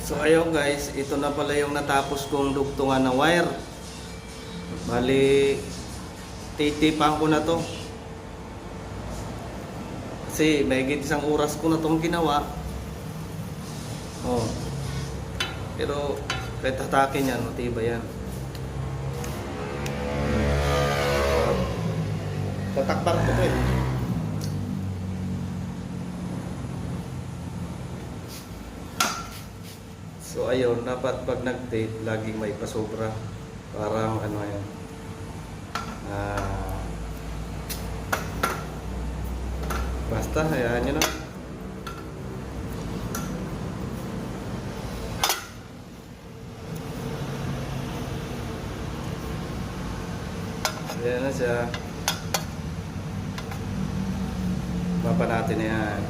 So ayun guys, ito na pala yung natapos kong dugtungan ng wire. Bali, titipan ko na to. Kasi mahigit isang oras ko na tong ginawa. Oh. Pero kahit hatakin yan, matibay yan. Tatakpan ko to eh. So ayun, dapat pag nag-tape, laging may pasobra. Parang ano yan. Basta, hayaan nyo na. Ayan na siya. Baba natin yan.